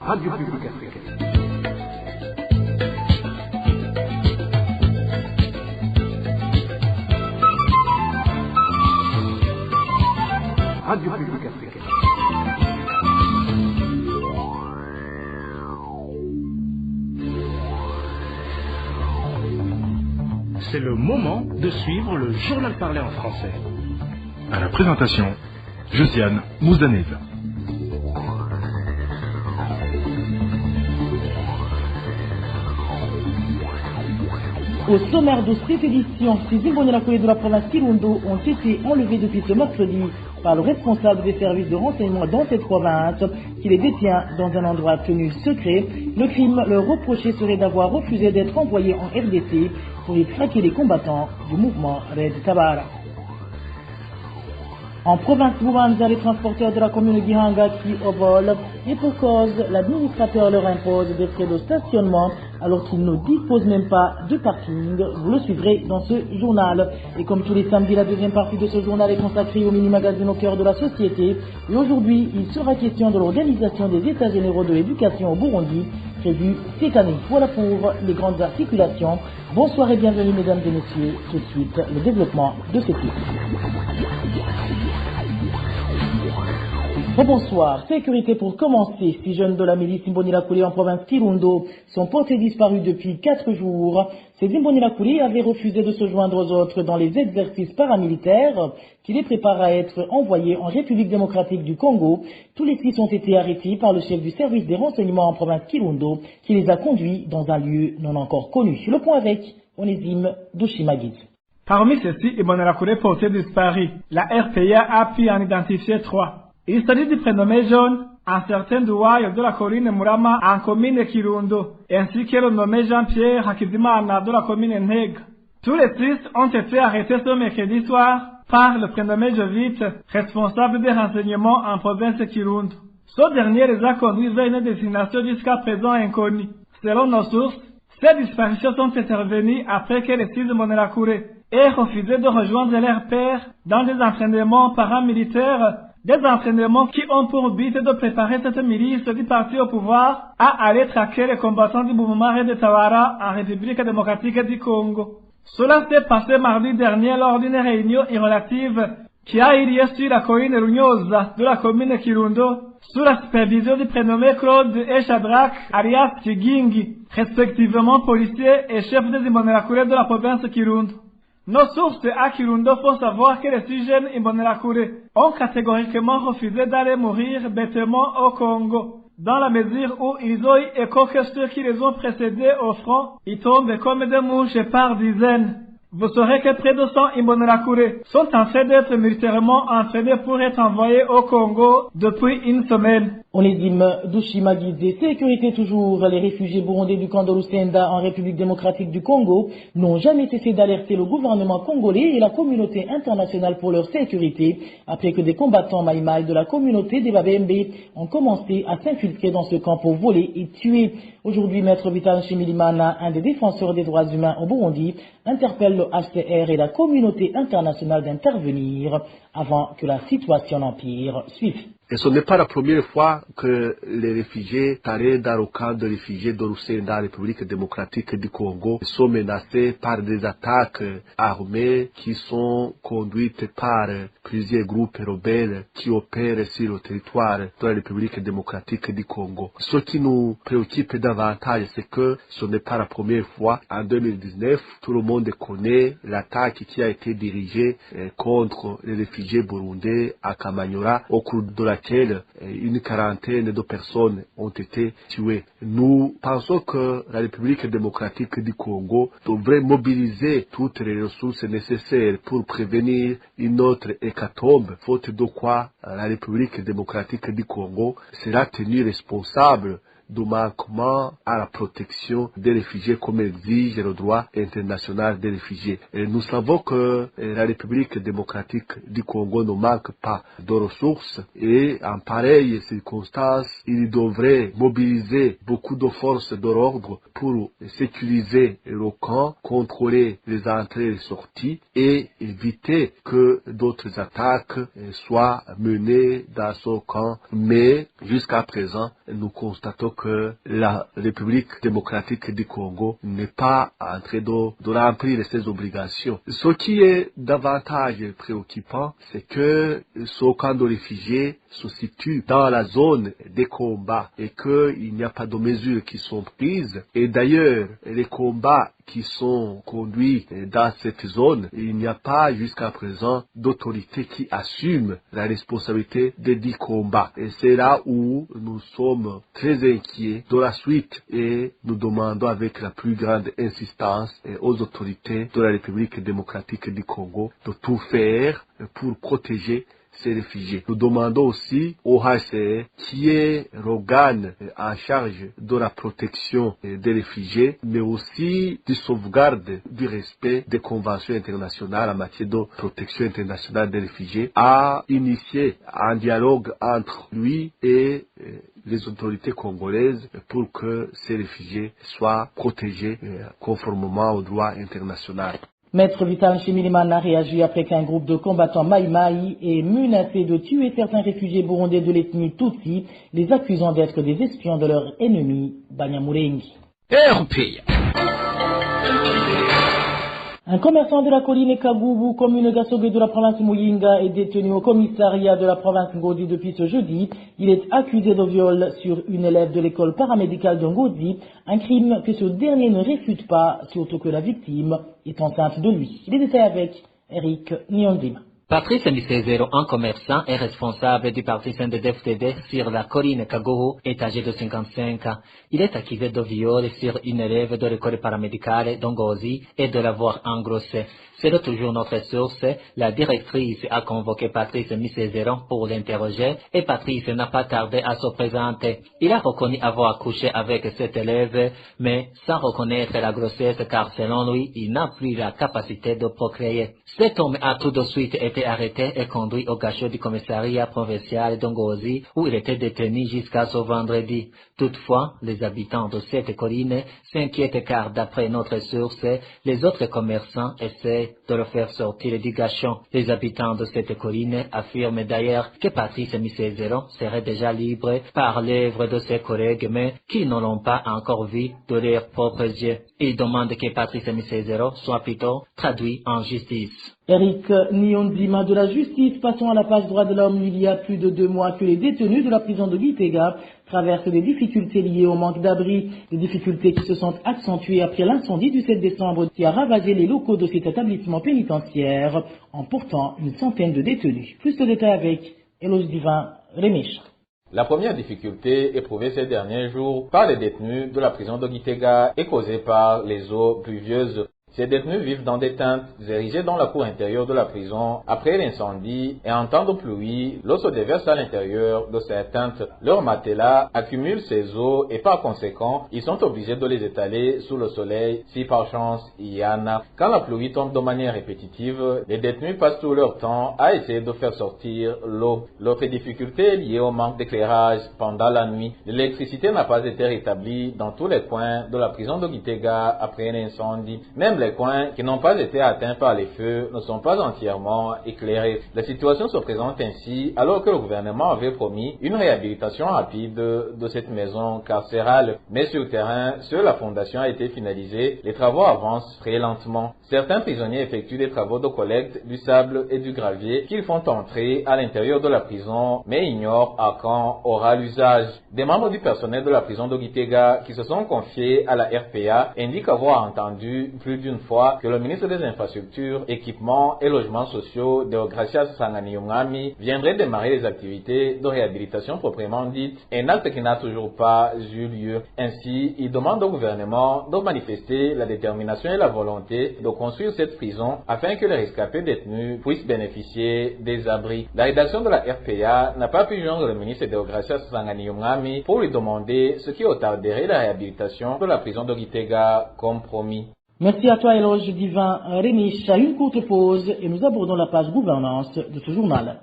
Radio Publique Africaine. Radio Publique Africaine. C'est le moment de suivre le journal parlé en français. À la présentation, Josiane Mouzaneza. Au sommaire de cette édition, ces Imbonerakoulé de la province Kirundo ont été enlevés depuis ce mercredi par le responsable des services de renseignement dans cette province, qui les détient dans un endroit tenu secret. Le crime leur reproché serait d'avoir refusé d'être envoyés en RDC pour y traquer les combattants du mouvement Red Tabara. En province Bubanza, les transporteurs de la commune de Gihanga qui volent, et pour cause, l'administrateur leur impose des frais de stationnement alors qu'ils ne disposent même pas de parking. Vous le suivrez dans ce journal. Et comme tous les samedis, la deuxième partie de ce journal est consacrée au mini-magazine au cœur de la société. Et aujourd'hui, il sera question de l'organisation des États généraux de l'éducation au Burundi, prévu cette année. Voilà pour les grandes articulations. Bonsoir et bienvenue mesdames et messieurs. Tout de suite, le développement de ce titre. Bonsoir. Sécurité pour commencer. 6 jeunes de la milice Imbonerakoulé en province Kirundo sont portés disparus depuis 4 jours. Ces Imbonerakoulé avaient refusé de se joindre aux autres dans les exercices paramilitaires qui les préparent à être envoyés en République démocratique du Congo. Tous les 6 ont été arrêtés par le chef du service des renseignements en province Kirundo qui les a conduits dans un lieu non encore connu. Le point avec Onésime Douchimagid. Parmi ceux-ci, Imbonerakoulé portés disparus. La RPA a pu en identifier 3. Il s'agit du prénommé John, un certain Douaille de la colline Murama en commune Kirundo, ainsi que le nommé Jean-Pierre Hakizimana de la commune Neg. Tous les 6 ont été arrêtés ce mercredi soir par le prénommé Jovite, responsable des renseignements en province Kirundo. Ce dernier les a conduits vers une destination jusqu'à présent inconnue. Selon nos sources, ces disparitions sont intervenues après que les 6 Imbonerakoulé aient refusé de rejoindre leur père dans des entraînements paramilitaires. Des entraînements qui ont pour but de préparer cette milice du parti au pouvoir à aller traquer les combattants du mouvement Red Tabara en République démocratique du Congo. Cela s'est passé mardi dernier lors d'une réunion irrelative qui a eu lieu sur la colline Runyosa de la commune Kirundo, sous la supervision du prénommé Claude et Shadrach alias Chigingi, respectivement policiers et chefs des Imbonerakoulé de la province Kirundo. Nos sources à Kirundo font savoir que les 6 jeunes Imbonerakoulé ont catégoriquement refusé d'aller mourir bêtement au Congo, dans la mesure où ils ont eu écho que ceux qui les ont précédés au front y tombent comme des mouches par dizaines. Vous saurez que près de 100 Imbonerakoulé sont en train d'être militairement entraînés pour être envoyés au Congo depuis une semaine. Onésime Douchimagid. Sécurité toujours. Les réfugiés burundais du camp de Lusenda en République démocratique du Congo n'ont jamais cessé d'alerter le gouvernement congolais et la communauté internationale pour leur sécurité après que des combattants maïmaï de la communauté des Babembe ont commencé à s'infiltrer dans ce camp pour voler et tuer. Aujourd'hui, Maître Vital Nshimirimana, un des défenseurs des droits humains au Burundi, interpelle le HCR et la communauté internationale d'intervenir avant que la situation empire. Suive. Et ce n'est pas la première fois que les réfugiés tarés dans le camp de réfugiés de Lusenda, République démocratique du Congo, sont menacés par des attaques armées qui sont conduites par plusieurs groupes rebelles qui opèrent sur le territoire de la République démocratique du Congo. Ce qui nous préoccupe davantage, c'est que ce n'est pas la première fois. En 2019, tout le monde connaît l'attaque qui a été dirigée contre les réfugiés burundais à Kamanyora, au cours de laquelle une quarantaine de personnes ont été tuées. Nous pensons que la République démocratique du Congo devrait mobiliser toutes les ressources nécessaires pour prévenir une autre hécatombe, faute de quoi la République démocratique du Congo sera tenue responsable du manquement à la protection des réfugiés comme exige le droit international des réfugiés. Et nous savons que la République démocratique du Congo ne manque pas de ressources et en pareille circonstance, il devrait mobiliser beaucoup de forces de l'ordre pour sécuriser le camp, contrôler les entrées et les sorties et éviter que d'autres attaques soient menées dans ce camp. Mais jusqu'à présent, nous constatons que la République démocratique du Congo n'est pas en train de remplir ses obligations. Ce qui est davantage préoccupant, c'est que ce camp de réfugiés se situe dans la zone des combats et qu'il n'y a pas de mesures qui sont prises. Et d'ailleurs, les combats qui sont conduits dans cette zone, il n'y a pas jusqu'à présent d'autorité qui assume la responsabilité des 10 combats. Et c'est là où nous sommes très inquiets de la suite et nous demandons avec la plus grande insistance aux autorités de la République démocratique du Congo de tout faire pour protéger ces réfugiés. Nous demandons aussi au HCR, qui est l'organe en charge de la protection des réfugiés, mais aussi de sauvegarde du respect des conventions internationales en matière de protection internationale des réfugiés, à initier un dialogue entre lui et les autorités congolaises pour que ces réfugiés soient protégés conformément au droit international. Maître Vital Nshimirimana a réagi après qu'un groupe de combattants Maï-Maï ait menacé de tuer certains réfugiés burundais de l'ethnie Tutsi, les accusant d'être des espions de leur ennemi, Banyamurengi. Un commerçant de la colline Kagoubou, commune Gassogé de la province Muyinga, est détenu au commissariat de la province Ngodi depuis ce jeudi. Il est accusé de viol sur une élève de l'école paramédicale de Ngodi, un crime que ce dernier ne réfute pas, surtout que la victime est enceinte de lui. Les détails avec Eric Niondima. Patrice Misezero, un commerçant et responsable du parti CNDD-FDD sur la colline Kagoho, est âgé de 55 ans. Il est accusé de viol sur une élève de l'école paramédicale d'Ongozi et de l'avoir engrossée. C'est toujours notre source. La directrice a convoqué Patrice Misezero pour l'interroger et Patrice n'a pas tardé à se présenter. Il a reconnu avoir couché avec cette élève, mais sans reconnaître la grossesse car selon lui, il n'a plus la capacité de procréer. Cet homme a tout de suite été arrêté et conduit au cachot du commissariat provincial d'Ongozi où il était détenu jusqu'à ce vendredi. Toutefois, les habitants de cette colline s'inquiètent car d'après notre source, les autres commerçants essaient de le faire sortir du gâchon. Les habitants de cette colline affirment d'ailleurs que Patrice Misezero serait déjà libre par l'œuvre de ses collègues, mais qu'ils ne l'ont pas encore vu de leurs propres yeux. Ils demandent que Patrice Misezero soit plutôt traduit en justice. Eric Niondima de la justice, passons à la page droit de l'homme. Il y a plus de 2 mois que les détenus de la prison de Gitega traversent des difficultés liées au manque d'abri, des difficultés qui se sont accentuées après l'incendie du 7 décembre qui a ravagé les locaux de cet établissement pénitentiaire, emportant une centaine de détenus. Plus de détails avec Eloge Divin Rémiche. La première difficulté éprouvée ces derniers jours par les détenus de la prison de Gitega est causée par les eaux pluvieuses. Ces détenus vivent dans des tentes érigées dans la cour intérieure de la prison après l'incendie et en temps de pluie, l'eau se déverse à l'intérieur de ces tentes. Leurs matelas accumulent ces eaux et par conséquent, ils sont obligés de les étaler sous le soleil si par chance il y en a. Quand la pluie tombe de manière répétitive, les détenus passent tout leur temps à essayer de faire sortir l'eau. L'autre difficulté est liée au manque d'éclairage pendant la nuit. L'électricité n'a pas été rétablie dans tous les coins de la prison de Gitega après l'incendie. Même les coins qui n'ont pas été atteints par les feux ne sont pas entièrement éclairés. La situation se présente ainsi alors que le gouvernement avait promis une réhabilitation rapide de cette maison carcérale. Mais sur le terrain, seule la fondation a été finalisée. Les travaux avancent très lentement. Certains prisonniers effectuent des travaux de collecte du sable et du gravier qu'ils font entrer à l'intérieur de la prison, mais ignorent à quand aura l'usage. Des membres du personnel de la prison de Gitega qui se sont confiés à la RPA indiquent avoir entendu plus d'une fois que le ministre des Infrastructures, Équipements et Logements Sociaux, Deogracias Sanganiumwami, viendrait démarrer les activités de réhabilitation proprement dites, un acte qui n'a toujours pas eu lieu. Ainsi, il demande au gouvernement de manifester la détermination et la volonté de construire cette prison afin que les rescapés détenus puissent bénéficier des abris. La rédaction de la RPA n'a pas pu joindre le ministre Deogracias Sanganiumwami pour lui demander ce qui retarderait la réhabilitation de la prison de Gitega comme promis. Merci à toi, Eloge Divin Rémiche. À une courte pause et nous abordons la page gouvernance de ce journal.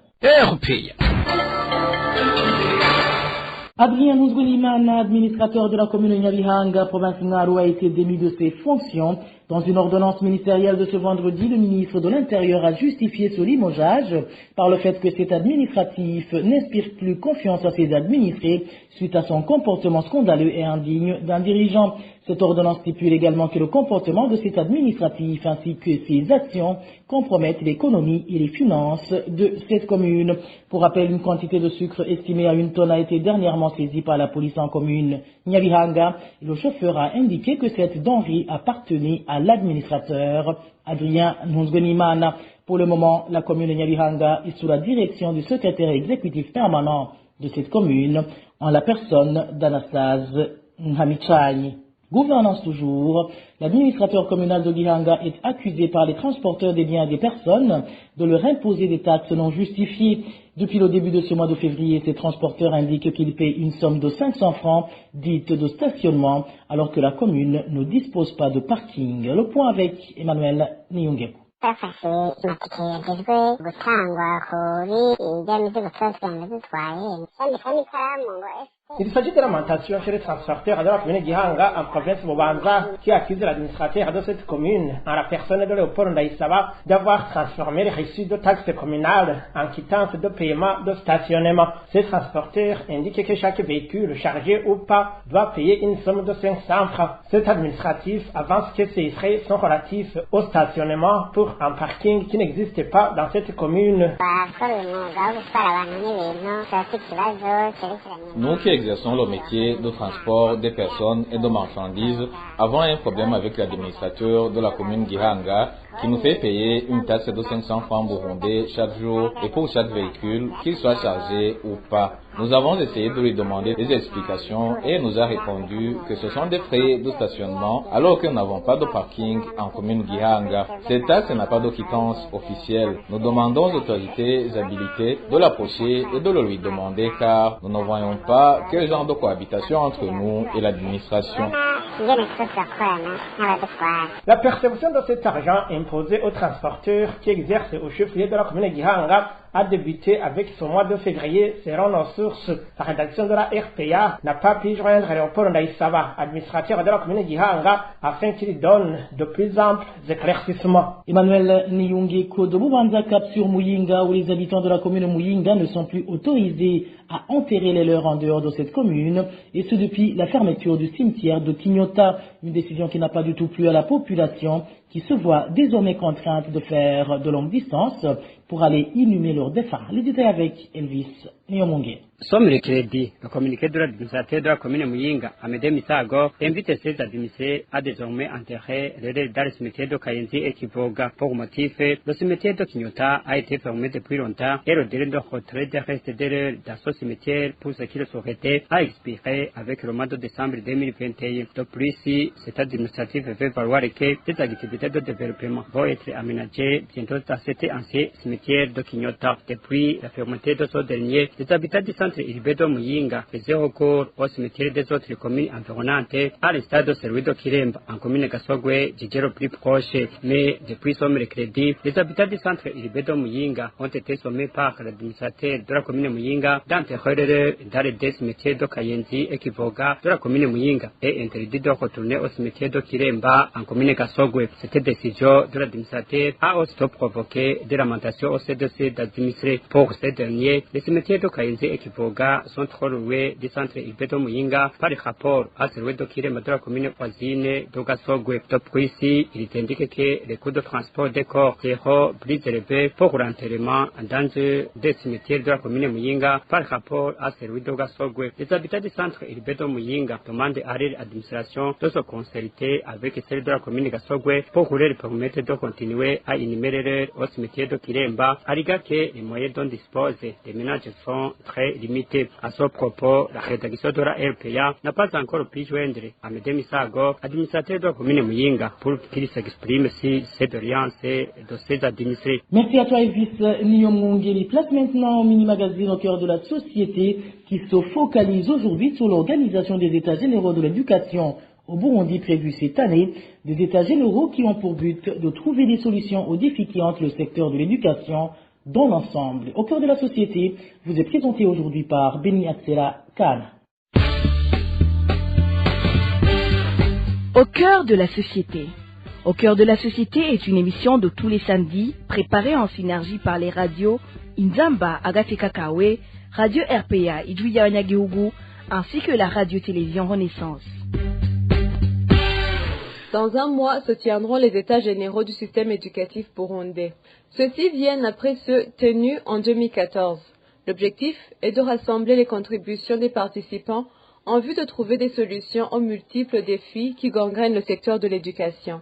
Adrien Nuzgulimana, administrateur de la commune de Nyabihanga, province Ngaru, a été démis de ses fonctions. Dans une ordonnance ministérielle de ce vendredi, le ministre de l'Intérieur a justifié ce limogeage par le fait que cet administratif n'inspire plus confiance à ses administrés suite à son comportement scandaleux et indigne d'un dirigeant. Cette ordonnance stipule également que le comportement de cet administratif ainsi que ses actions compromettent l'économie et les finances de cette commune. Pour rappel, une quantité de sucre estimée à 1 tonne a été dernièrement saisie par la police en commune Nyabihanga. Le chauffeur a indiqué que cette denrée appartenait à l'administrateur Adrien Nuzgulimana. Pour le moment, la commune de Nyabihanga est sous la direction du secrétaire exécutif permanent de cette commune, en la personne d'Anastase Nhamichani. Gouvernance toujours, l'administrateur communal de Gihanga est accusé par les transporteurs des biens et des personnes de leur imposer des taxes non justifiées. Depuis le début de ce mois de février, ces transporteurs indiquent qu'ils paient une somme de 500 francs dite de stationnement, alors que la commune ne dispose pas de parking. Le point avec Emmanuel Niyongeku. bafashe amatike yagezwe gutangwa kuri ibya mizigo tuba twemwe dutwaye sandika n'ikaramu ngo Il s'agit de l'alimentation chez les transporteurs de la commune de Gihanga en province Bobanza qui accuse l'administrateur de cette commune, en la personne de Léopold Ndaïsaba, d'avoir transformé les reçus de taxes communales en quittance de paiement de stationnement. Ces transporteurs indiquent que chaque véhicule, chargé ou pas, doit payer une somme de 500 francs. Cet administratif avance que ces frais sont relatifs au stationnement pour un parking qui n'existe pas dans cette commune. Nous qui exerçons le métier de transport des personnes et de marchandises avons un problème avec l'administrateur de la commune Gihanga qui nous fait payer une taxe de 500 francs burundais chaque jour et pour chaque véhicule, qu'il soit chargé ou pas. Nous avons essayé de lui demander des explications et il nous a répondu que ce sont des frais de stationnement alors que nous n'avons pas de parking en commune Gihanga. Cette taxe n'a pas de quittance officielle. Nous demandons aux autorités habilitées de l'approcher et de le lui demander car nous ne voyons pas quel genre de cohabitation entre nous et l'administration. La perception de cet argent imposé aux transporteurs qui exercent au chef-lieu de la commune de Gihanga a débuté avec ce mois de février, selon nos sources. La rédaction de la RPA n'a pas pu joindre Léopold Ndaïsaba, administrateur de la commune de Gihanga, afin qu'il donne de plus amples éclaircissements. Emmanuel Niyongeko de Bubanza Cap sur Muyinga, où les habitants de la commune de Muyinga ne sont plus autorisés à enterrer les leurs en dehors de cette commune, et ce depuis la fermeture du cimetière de Kinyota, une décision qui n'a pas du tout plu à la population, qui se voit désormais contrainte de faire de longues distances pour aller inhumer leurs défunts. Les détails avec Elvis Niyomonge. Somme le crédit, le communiqué de l'administrateur de la commune de Muyinga, Amédée Misago, invite ses administrés à désormais enterrer les dans le cimetière de Kayenzi et Kivoga. Pour motif, le cimetière de Kinyota a été fermé depuis longtemps et le délai de retrait des restes dans ce cimetière pour ce qu'il souhaitait a expiré avec le mois de décembre 2021. De plus, cet administratif fait valoir que des activités de développement vont être aménagées bientôt dans cet ancien cimetière de Kinyota. Depuis la fermeté de ce dernier, les habitants du centre urbain de Muyinga faisaient recours au cimetière des autres communes environnantes, à l'instar de celui de Kiremba, en commune Gasogwe, jugé le plus proche. Mais depuis ce mercredi, les habitants du centre urbain de Muyinga ont été sommés par l'administrateur de la commune de Muyinga d'enterrer dans les deux cimetières de Kayenzi et Kivoga de la commune de Muyinga et interdit de retourner au cimetière de Kiremba, en commune Gasogwe. Cette décision de l'administrateur a aussitôt provoqué des lamentations au sein de ces administrés. Pour ces derniers, les cimetières de Kayenzi et Kivoga sont trop loués du centre urbain de Muyinga par rapport à celui de Kiremba de la commune voisine de Gasogwe. Depuis ici, il est indiqué que les coûts de transport des corps seront plus élevés pour l'enterrement dans des cimetières de la commune de Muyinga par rapport à celui de Gasogwe. Les habitants du centre urbain de Muyinga demandent à l'administration de se consulter avec celle de la commune de Gasogwe pour leur permettre de continuer à inhumer au cimetière de Kiremba, à l'égard que les moyens dont disposent les ménages sont très limités. À ce propos, la rédaction de la RPA n'a pas encore pu joindre Amédée Misago, administrateur de la commune de Muyinga, pour qu'il s'exprime sur cette doléance de ses administrés. Merci à toi Elvis Niyomonge. Place maintenant au mini-magazine au cœur de la société qui se focalise aujourd'hui sur l'organisation des États généraux de l'éducation au Burundi prévu cette année, des États généraux qui ont pour but de trouver des solutions aux défis qui hantent le secteur de l'éducation dans l'ensemble. Au cœur de la société, vous est présenté aujourd'hui par Beni Atsela Khan. Au cœur de la société. Au cœur de la société est une émission de tous les samedis, préparée en synergie par les radios Inzamba Agateka Kawe, Radio RPA Idouya Onyagihugu, ainsi que la radio-télévision Renaissance. Dans un mois se tiendront les états généraux du système éducatif burundais. Ceux-ci viennent après ceux tenus en 2014. L'objectif est de rassembler les contributions des participants en vue de trouver des solutions aux multiples défis qui gangrènent le secteur de l'éducation.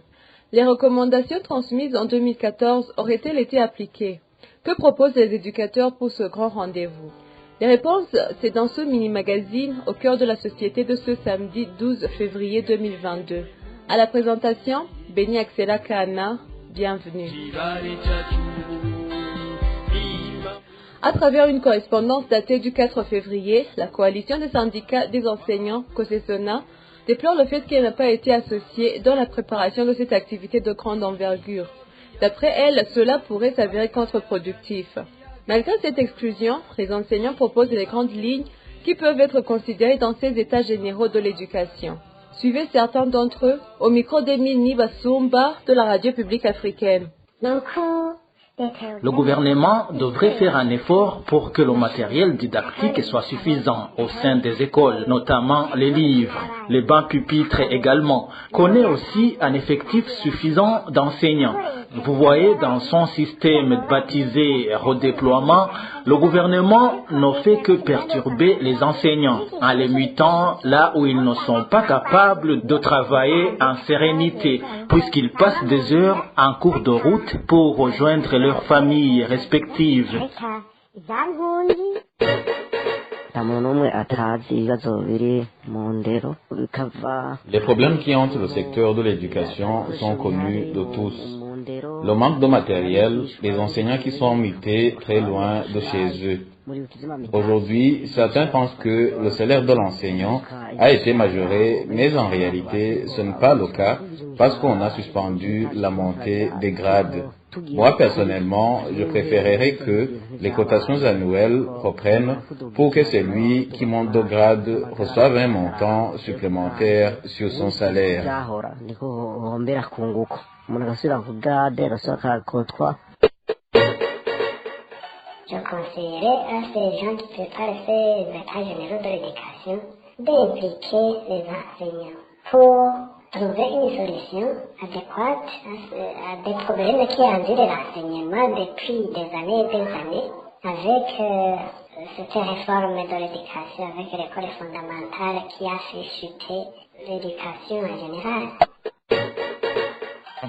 Les recommandations transmises en 2014 auraient-elles été appliquées? Que proposent les éducateurs pour ce grand rendez-vous? Les réponses, c'est dans ce mini-magazine au cœur de la société de ce samedi 12 février 2022. À la présentation, Béni Axela Kahana, bienvenue. À travers une correspondance datée du 4 février, la coalition des syndicats des enseignants, COSESONA, déplore le fait qu'elle n'a pas été associée dans la préparation de cette activité de grande envergure. D'après elle, cela pourrait s'avérer contre-productif. Malgré cette exclusion, les enseignants proposent les grandes lignes qui peuvent être considérées dans ces états généraux de l'éducation. Suivez certains d'entre eux au micro d'Emile Basumba de la radio publique africaine. Le gouvernement devrait faire un effort pour que le matériel didactique soit suffisant au sein des écoles, notamment les livres, les bancs pupitres également. Connaît aussi un effectif suffisant d'enseignants. Vous voyez, dans son système baptisé redéploiement, le gouvernement ne fait que perturber les enseignants en les mutant là où ils ne sont pas capables de travailler en sérénité, puisqu'ils passent des heures en cours de route pour rejoindre leurs familles respectives. Les problèmes qui hantent le secteur de l'éducation sont connus de tous. Le manque de matériel, les enseignants qui sont mutés très loin de chez eux. Aujourd'hui, certains pensent que le salaire de l'enseignant a été majoré, mais en réalité, ce n'est pas le cas parce qu'on a suspendu la montée des grades. Moi, personnellement, je préférerais que les cotations annuelles reprennent pour que celui qui monte de grade reçoive un montant supplémentaire sur son salaire. Je conseillerais à ces gens qui préparent ces états généraux de l'éducation d'impliquer les enseignants pour trouver une solution adéquate à des problèmes qui endurent l'enseignement depuis des années, avec cette réforme de l'éducation, avec l'école fondamentale qui a fait chuter l'éducation en général.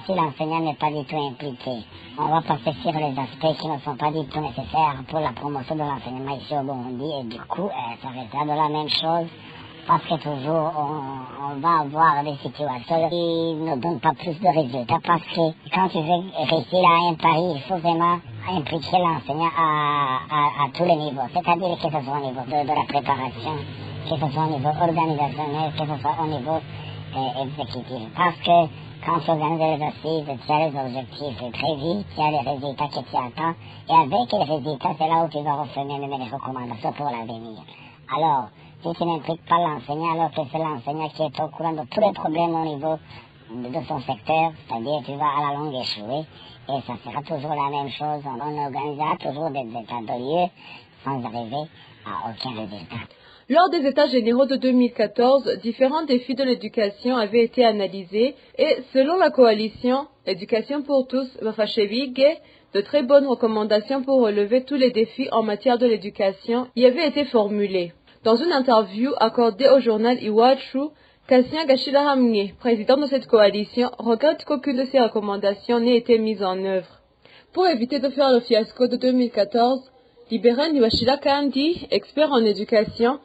Si l'enseignant n'est pas du tout impliqué, on va passer sur les aspects qui ne sont pas du tout nécessaires pour la promotion de l'enseignement ici au Burundi, et du coup, ça restera de la même chose, parce que toujours on va avoir des situations qui ne donnent pas plus de résultats, parce que quand tu veux réussir à un pari, il faut vraiment impliquer l'enseignant à tous les niveaux, c'est-à-dire que ce soit au niveau de la préparation, que ce soit au niveau organisationnel, que ce soit au niveau exécutif, parce que quand tu organises les assises, tu as les objectifs très vite, tu as les résultats que tu attends, et avec les résultats, c'est là où tu vas refaire même les recommandations pour l'avenir. Alors, si tu n'impliques pas l'enseignant, alors que c'est l'enseignant qui est au courant de tous les problèmes au niveau de son secteur, c'est-à-dire tu vas à la longue échouer, et ça sera toujours la même chose, on organisera toujours des états de lieu sans arriver à aucun résultat. Lors des états généraux de 2014, différents défis de l'éducation avaient été analysés et, selon la coalition Éducation pour tous, Bafashevige, de très bonnes recommandations pour relever tous les défis en matière de l'éducation y avaient été formulées. Dans une interview accordée au journal Iwachu, Kassien Gashirahamwe, président de cette coalition, regrette qu'aucune de ces recommandations n'ait été mise en œuvre. Pour éviter de faire le fiasco de 2014, Libéran Niwashila Kandi, expert en éducation,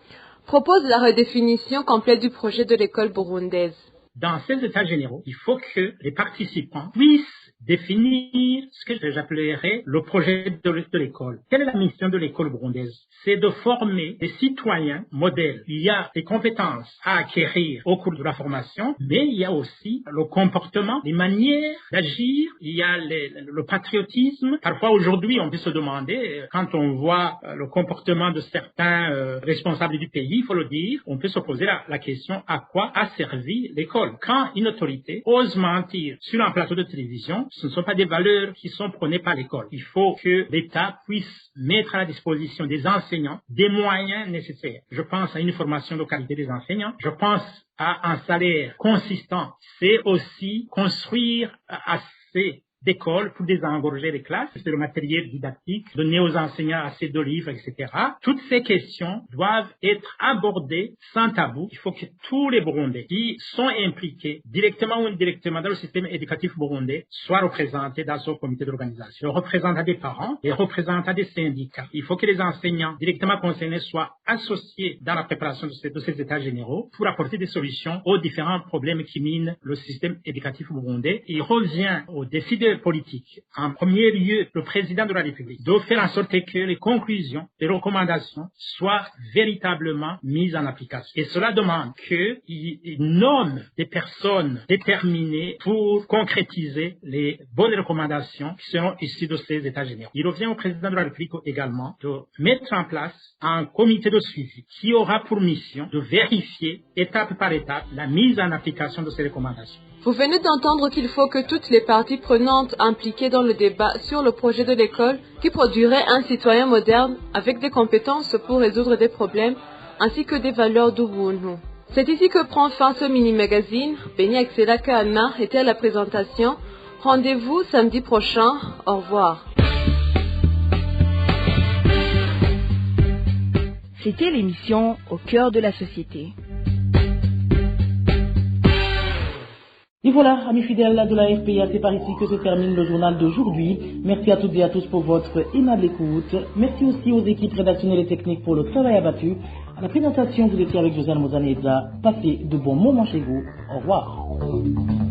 propose la redéfinition complète du projet de l'école burundaise. Dans ces états généraux, il faut que les participants puissent définir ce que j'appellerais le projet de l'école. Quelle est la mission de l'école burundaise? C'est de former des citoyens modèles. Il y a des compétences à acquérir au cours de la formation, mais il y a aussi le comportement, les manières d'agir, il y a le patriotisme. Parfois aujourd'hui, on peut se demander, quand on voit le comportement de certains responsables du pays, il faut le dire, on peut se poser la question à quoi a servi l'école. Quand une autorité ose mentir sur un plateau de télévision, ce ne sont pas des valeurs qui sont prônées par l'école. Il faut que l'État puisse mettre à la disposition des enseignants des moyens nécessaires. Je pense à une formation de qualité des enseignants. Je pense à un salaire consistant. C'est aussi construire assez d'écoles pour désengorger les classes, c'est le matériel didactique, donner aux enseignants assez de livres, etc. Toutes ces questions doivent être abordées sans tabou. Il faut que tous les Burundais qui sont impliqués, directement ou indirectement, dans le système éducatif burundais, soient représentés dans ce comité d'organisation. Les représentants des parents, les représentants des syndicats. Il faut que les enseignants directement concernés soient associés dans la préparation de ces états généraux pour apporter des solutions aux différents problèmes qui minent le système éducatif burundais. Il revient aux décideurs politique, en premier lieu le président de la République, de faire en sorte que les conclusions, les recommandations soient véritablement mises en application. Et cela demande qu'il nomme des personnes déterminées pour concrétiser les bonnes recommandations qui seront issues de ces états généraux. Il revient au président de la République également de mettre en place un comité de suivi qui aura pour mission de vérifier étape par étape la mise en application de ces recommandations. Vous venez d'entendre qu'il faut que toutes les parties prenantes impliquées dans le débat sur le projet de l'école qui produirait un citoyen moderne avec des compétences pour résoudre des problèmes ainsi que des valeurs d'Ubuntu. C'est ici que prend fin ce mini-magazine. Beni Axela Kahana était à la présentation. Rendez-vous samedi prochain. Au revoir. C'était l'émission Au cœur de la société. Et voilà, amis fidèles de la RPA, c'est par ici que se termine le journal d'aujourd'hui. Merci à toutes et à tous pour votre aimable écoute. Merci aussi aux équipes rédactionnelles et techniques pour le travail abattu. À la présentation, vous étiez avec Josiane Mozaneza. Passez de bons moments chez vous. Au revoir.